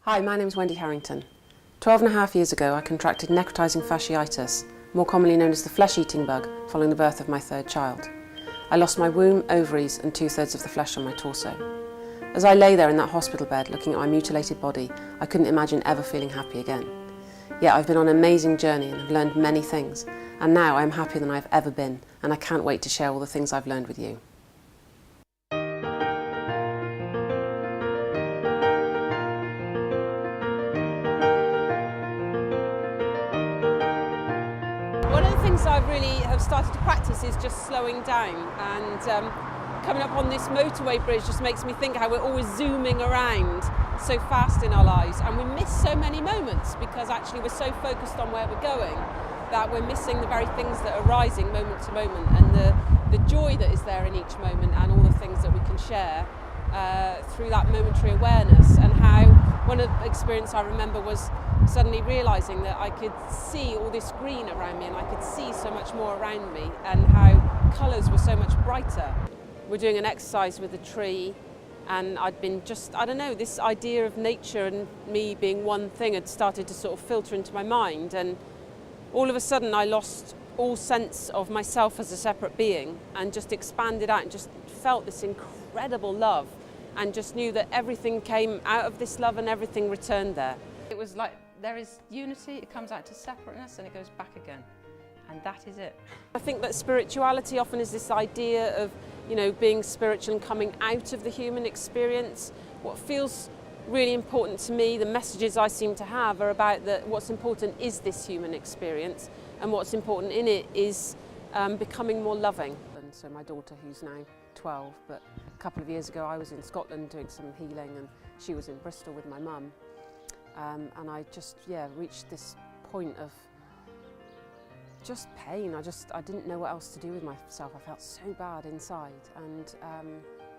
Hi, my name is Wendy Harrington. 12.5 years ago I contracted necrotizing fasciitis, more commonly known as the flesh-eating bug, following the birth of my third child. I lost my womb, ovaries and 2/3 of the flesh on my torso. As I lay there in that hospital bed looking at my mutilated body, I couldn't imagine ever feeling happy again. Yet I've been on an amazing journey and have learned many things, and now I'm happier than I've ever been, and I can't wait to share all the things I've learned with you. One of the things I really have started to practice is just slowing down, and coming up on this motorway bridge just makes me think how we're always zooming around so fast in our lives, and we miss so many moments because actually we're so focused on where we're going that we're missing the very things that are rising moment to moment, and the joy that is there in each moment, and all the things that we can share through that momentary awareness. And how one of the experiences I remember was suddenly realising that I could see all this green around me, and I could see so much more around me, and how colours were so much brighter. We're doing an exercise with a tree, and I'd been just, I don't know, this idea of nature and me being one thing had started to sort of filter into my mind, and all of a sudden I lost all sense of myself as a separate being and just expanded out and just felt this incredible love, and just knew that everything came out of this love and everything returned there. It was like there is unity, it comes out to separateness, and it goes back again. And that is it. I think that spirituality often is this idea of, you know, being spiritual and coming out of the human experience. What feels really important to me, the messages I seem to have, are about that what's important is this human experience, and what's important in it is becoming more loving. And so my daughter, who's now 12, but a couple of years ago I was in Scotland doing some healing, and she was in Bristol with my mum. And I just, reached this point of just pain. I didn't know what else to do with myself. I felt so bad inside, and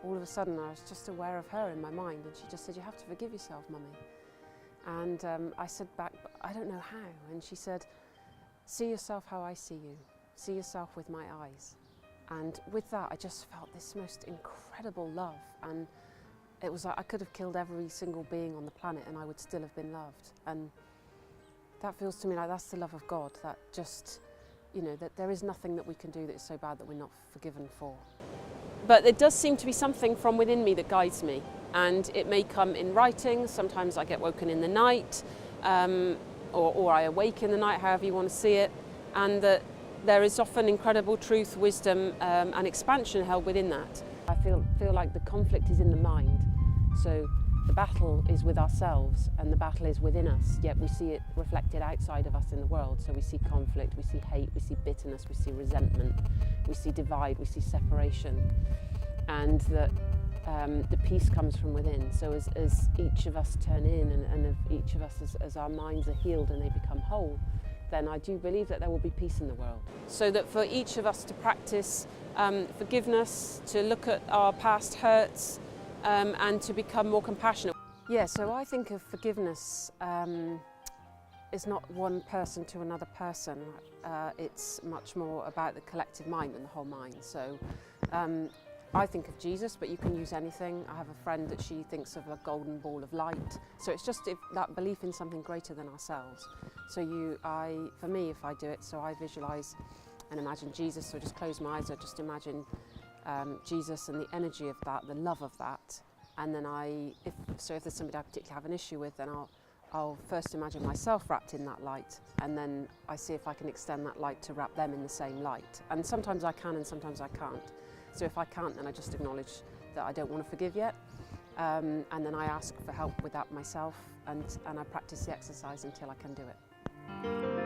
all of a sudden I was just aware of her in my mind, and she just said, "You have to forgive yourself, Mummy." And I said back, "But I don't know how." And she said, "See yourself how I see you. See yourself with my eyes." And with that I just felt this most incredible love, and it was like I could have killed every single being on the planet and I would still have been loved. And that feels to me like that's the love of God, that just, you know, that there is nothing that we can do that is so bad that we're not forgiven for. But there does seem to be something from within me that guides me, and it may come in writing. Sometimes I get woken in the night, or I awake in the night, however you want to see it, and that there is often incredible truth, wisdom and expansion held within that. I feel like the conflict is in the mind. So the battle is with ourselves and the battle is within us, yet we see it reflected outside of us in the world. So we see conflict, we see hate, we see bitterness, we see resentment, we see divide, we see separation, and that the peace comes from within. So as each of us turn in, and of each of us as our minds are healed and they become whole, then I do believe that there will be peace in the world. So that for each of us to practice forgiveness, to look at our past hurts, and to become more compassionate. Yeah, so I think of forgiveness is not one person to another person. It's much more about the collective mind than the whole mind. So I think of Jesus, but you can use anything. I have a friend that she thinks of a golden ball of light. So it's just that belief in something greater than ourselves. So for me, if I do it, so I visualise and imagine Jesus, so I just close my eyes, I just imagine Jesus and the energy of that, the love of that, and then if there's somebody I particularly have an issue with, then I'll first imagine myself wrapped in that light, and then I see if I can extend that light to wrap them in the same light. And sometimes I can and sometimes I can't. So if I can't, then I just acknowledge that I don't want to forgive yet, and then I ask for help with that myself, and I practice the exercise until I can do it.